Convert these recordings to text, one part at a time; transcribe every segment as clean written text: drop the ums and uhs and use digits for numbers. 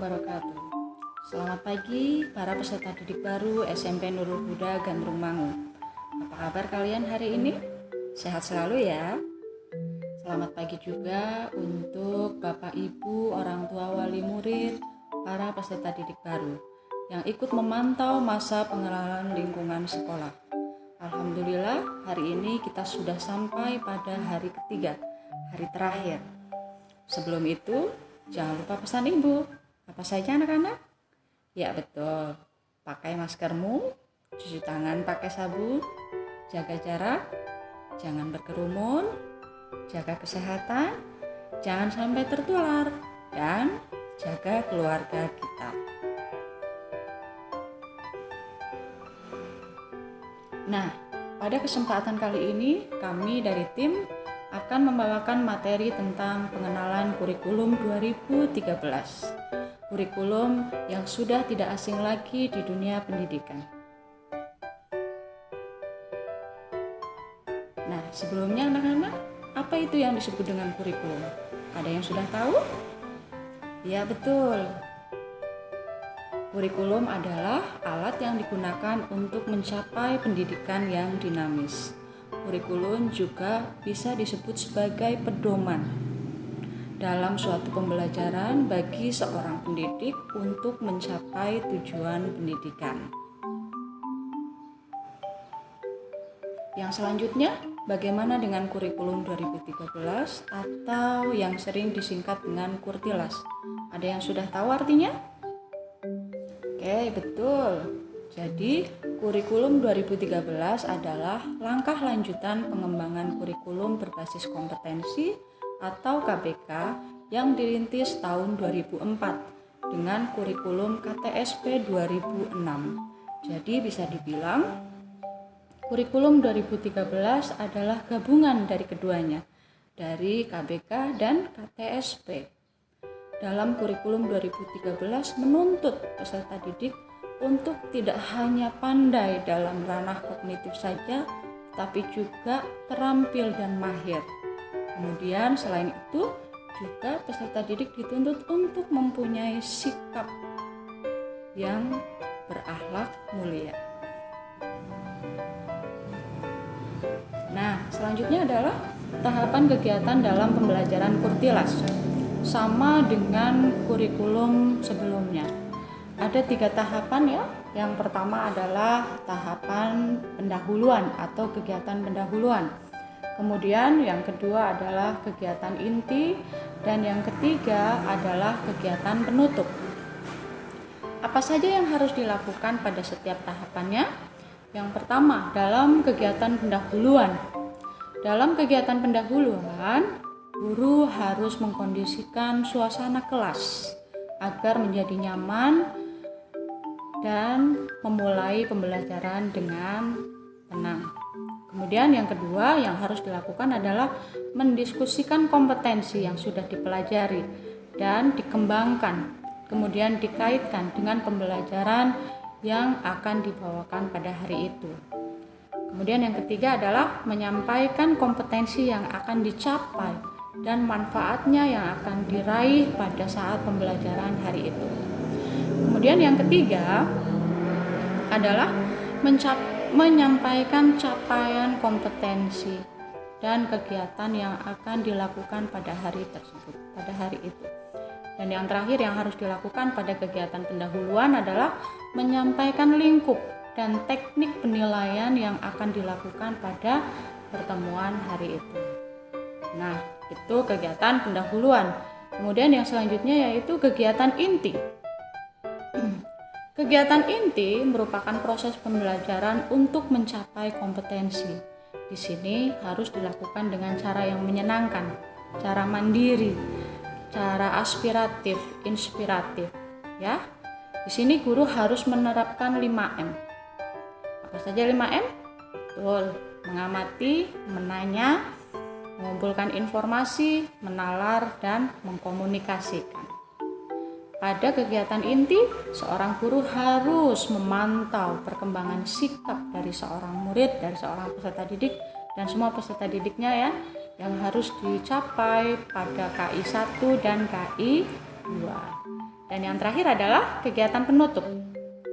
wabarakatuh. Selamat pagi para peserta didik baru SMP Nurul Huda Gandrung Mangu. Apa kabar kalian hari ini? Sehat selalu ya. Selamat pagi juga untuk Bapak Ibu, orang tua, wali murid, para peserta didik baru yang ikut memantau masa pengenalan lingkungan sekolah. Alhamdulillah hari ini kita sudah sampai pada hari ketiga, hari terakhir. Sebelum itu, jangan lupa pesan ibu. Apa saja anak-anak? Ya betul, pakai maskermu, cuci tangan pakai sabun, jaga jarak, jangan berkerumun, jaga kesehatan, jangan sampai tertular, dan jaga keluarga kita. Nah, pada kesempatan kali ini kami dari tim akan membawakan materi tentang pengenalan kurikulum 2013. Kurikulum yang sudah tidak asing lagi di dunia pendidikan. Nah, sebelumnya anak-anak, apa itu yang disebut dengan kurikulum? Ada yang sudah tahu? Ya, betul. Kurikulum adalah alat yang digunakan untuk mencapai pendidikan yang dinamis. Kurikulum juga bisa disebut sebagai pedoman dalam suatu pembelajaran bagi seorang pendidik untuk mencapai tujuan pendidikan. Yang selanjutnya, bagaimana dengan kurikulum 2013 atau yang sering disingkat dengan Kurtilas? Ada yang sudah tahu artinya? Oke, betul. Jadi, kurikulum 2013 adalah langkah lanjutan pengembangan kurikulum berbasis kompetensi atau KBK yang dirintis tahun 2004 dengan kurikulum KTSP 2006. Jadi bisa dibilang kurikulum 2013 adalah gabungan dari keduanya, dari KBK dan KTSP. Dalam kurikulum 2013 menuntut peserta didik untuk tidak hanya pandai dalam ranah kognitif saja, tetapi juga terampil dan mahir. Kemudian selain itu, juga peserta didik dituntut untuk mempunyai sikap yang berakhlak mulia. Nah, selanjutnya adalah tahapan kegiatan dalam pembelajaran Kurtilas. Sama dengan kurikulum sebelumnya. Ada 3 tahapan ya. Yang pertama adalah tahapan pendahuluan atau kegiatan pendahuluan. Kemudian yang kedua adalah kegiatan inti dan yang ketiga adalah kegiatan penutup. Apa saja yang harus dilakukan pada setiap tahapannya? Yang pertama, dalam kegiatan pendahuluan. Dalam kegiatan pendahuluan, guru harus mengkondisikan suasana kelas agar menjadi nyaman dan memulai pembelajaran dengan tenang. Kemudian yang kedua yang harus dilakukan adalah mendiskusikan kompetensi yang sudah dipelajari dan dikembangkan, kemudian dikaitkan dengan pembelajaran yang akan dibawakan pada hari itu. Kemudian yang ketiga adalah menyampaikan kompetensi yang akan dicapai dan manfaatnya yang akan diraih pada saat pembelajaran hari itu. Kemudian yang ketiga adalah menyampaikan capaian kompetensi dan kegiatan yang akan dilakukan pada hari tersebut, pada hari itu. Dan yang terakhir yang harus dilakukan pada kegiatan pendahuluan adalah menyampaikan lingkup dan teknik penilaian yang akan dilakukan pada pertemuan hari itu. Nah, itu kegiatan pendahuluan. Kemudian yang selanjutnya yaitu kegiatan inti. Kegiatan inti merupakan proses pembelajaran untuk mencapai kompetensi. Di sini harus dilakukan dengan cara yang menyenangkan, cara mandiri, cara aspiratif, inspiratif, ya. Di sini guru harus menerapkan 5M. Apa saja 5M? Betul, mengamati, menanya, mengumpulkan informasi, menalar, dan mengkomunikasikan. Pada kegiatan inti, seorang guru harus memantau perkembangan sikap dari seorang murid, dari seorang peserta didik, dan semua peserta didiknya ya, yang harus dicapai pada KI 1 dan KI 2. Dan yang terakhir adalah kegiatan penutup.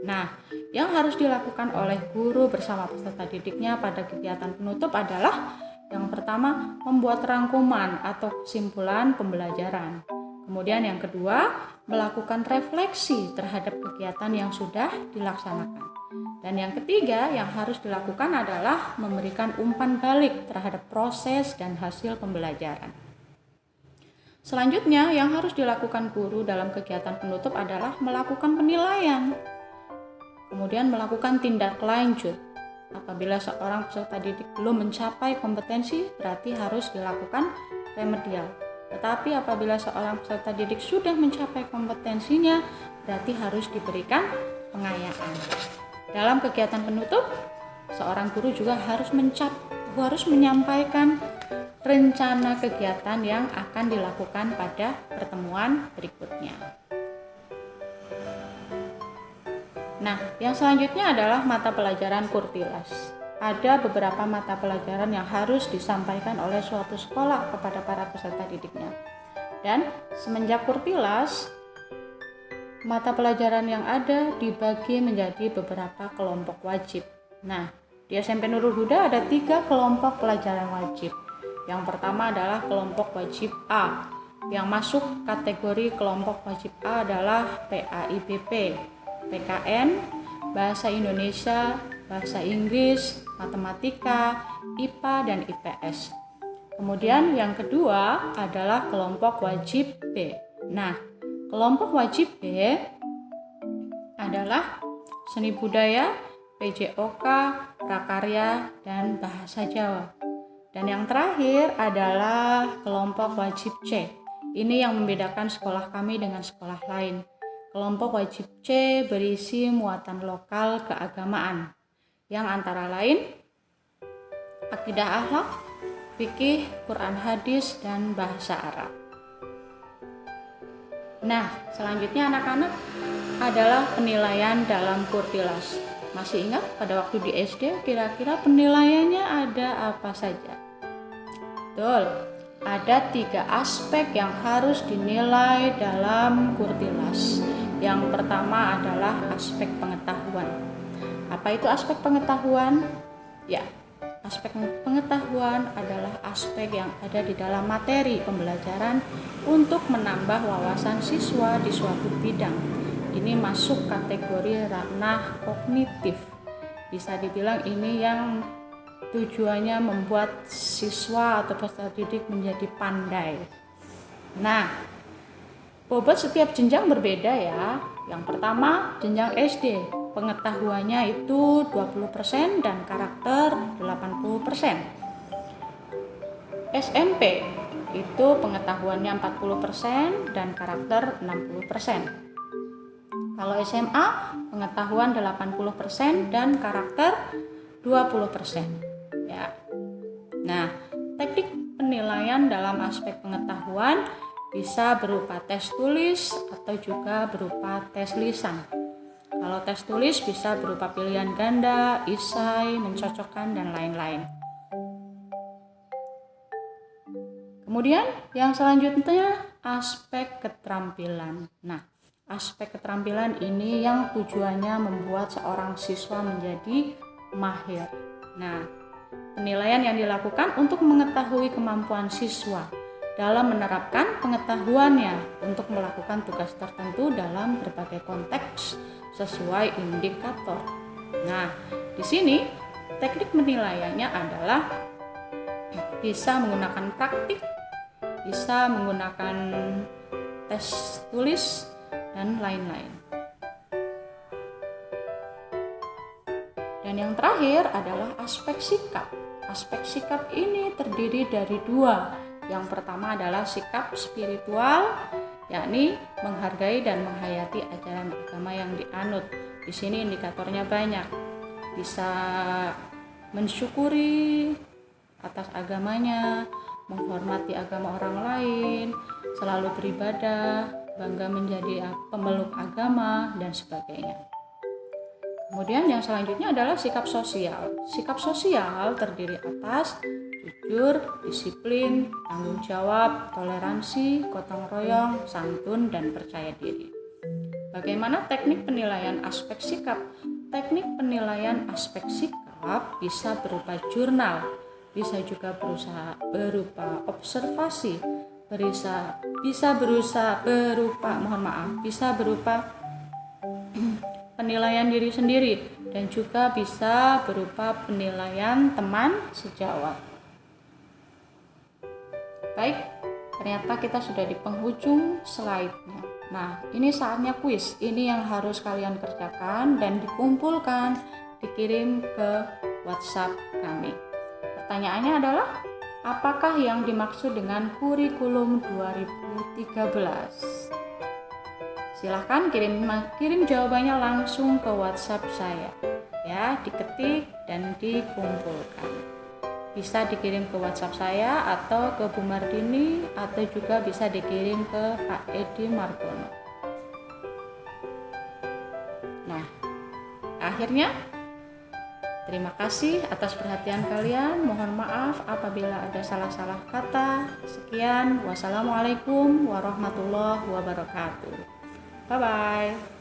Nah, yang harus dilakukan oleh guru bersama peserta didiknya pada kegiatan penutup adalah yang pertama, membuat rangkuman atau kesimpulan pembelajaran. Kemudian yang kedua, melakukan refleksi terhadap kegiatan yang sudah dilaksanakan. Dan yang ketiga yang harus dilakukan adalah memberikan umpan balik terhadap proses dan hasil pembelajaran. Selanjutnya yang harus dilakukan guru dalam kegiatan penutup adalah melakukan penilaian. Kemudian melakukan tindak lanjut. Apabila seorang peserta didik belum mencapai kompetensi, berarti harus dilakukan remedial. Tetapi apabila seorang peserta didik sudah mencapai kompetensinya, berarti harus diberikan pengayaan. Dalam kegiatan penutup, seorang guru juga harus menyampaikan rencana kegiatan yang akan dilakukan pada pertemuan berikutnya. Nah, yang selanjutnya adalah mata pelajaran Kurtilas. Ada beberapa mata pelajaran yang harus disampaikan oleh suatu sekolah kepada para peserta didiknya. Dan semenjak Kurtilas, mata pelajaran yang ada dibagi menjadi beberapa kelompok wajib. Nah, di SMP Nurul Huda ada 3 kelompok pelajaran wajib. Yang pertama adalah kelompok wajib A. Yang masuk kategori kelompok wajib A adalah PAIBP, PKN, Bahasa Indonesia, Bahasa Inggris, Matematika, IPA, dan IPS. Kemudian yang kedua adalah kelompok wajib B. Nah, kelompok wajib B adalah seni budaya, PJOK, prakarya, dan bahasa Jawa. Dan yang terakhir adalah kelompok wajib C. Ini yang membedakan sekolah kami dengan sekolah lain. Kelompok wajib C berisi muatan lokal keagamaan, yang antara lain akidah akhlak, fikih, Quran hadis, dan bahasa Arab. Nah, selanjutnya anak-anak adalah penilaian dalam Kurtilas. Masih ingat pada waktu di SD kira-kira penilaiannya ada apa saja? Betul, ada 3 aspek yang harus dinilai dalam Kurtilas. Yang pertama adalah aspek pengetahuan. Apa itu aspek pengetahuan? Ya, aspek pengetahuan adalah aspek yang ada di dalam materi pembelajaran untuk menambah wawasan siswa di suatu bidang. Ini masuk kategori ranah kognitif. Bisa dibilang ini yang tujuannya membuat siswa atau peserta didik menjadi pandai. Nah, bobot setiap jenjang berbeda ya. Yang pertama, jenjang SD. Pengetahuannya itu 20% dan karakter 80%. SMP itu pengetahuannya 40% dan karakter 60%. Kalau SMA, pengetahuan 80% dan karakter 20%. Ya. Nah, teknik penilaian dalam aspek pengetahuan bisa berupa tes tulis atau juga berupa tes lisan. Kalau tes tulis bisa berupa pilihan ganda, isai, mencocokkan, dan lain-lain. Kemudian yang selanjutnya aspek keterampilan. Nah, aspek keterampilan ini yang tujuannya membuat seorang siswa menjadi mahir. Nah, penilaian yang dilakukan untuk mengetahui kemampuan siswa dalam menerapkan pengetahuannya untuk melakukan tugas tertentu dalam berbagai konteks sesuai indikator. Nah, di sini teknik penilaiannya adalah bisa menggunakan praktik, bisa menggunakan tes tulis, dan lain-lain. Dan yang terakhir adalah aspek sikap. Aspek sikap ini terdiri dari 2. Yang pertama adalah sikap spiritual, yakni menghargai dan menghayati ajaran agama yang dianut. Di sini indikatornya banyak. Bisa mensyukuri atas agamanya, menghormati agama orang lain, selalu beribadah, bangga menjadi pemeluk agama, dan sebagainya. Kemudian yang selanjutnya adalah sikap sosial. Sikap sosial terdiri atas jujur, disiplin, tanggung jawab, toleransi, gotong royong, santun, dan percaya diri. Bagaimana teknik penilaian aspek sikap? Teknik penilaian aspek sikap bisa berupa jurnal, bisa juga berupa observasi, bisa berupa penilaian diri sendiri, dan juga bisa berupa penilaian teman sejawat. Baik, ternyata kita sudah di penghujung slide-nya. Nah, ini saatnya kuis. Ini yang harus kalian kerjakan dan dikumpulkan, dikirim ke WhatsApp kami. Pertanyaannya adalah, apakah yang dimaksud dengan kurikulum 2013? Silahkan kirim jawabannya langsung ke WhatsApp saya. Ya, diketik dan dikumpulkan. Bisa dikirim ke WhatsApp saya atau ke Bu Mardini, atau juga bisa dikirim ke Pak Edi Margono. Nah, akhirnya terima kasih atas perhatian kalian. Mohon maaf apabila ada salah-salah kata. Sekian, wassalamualaikum warahmatullahi wabarakatuh. Bye-bye.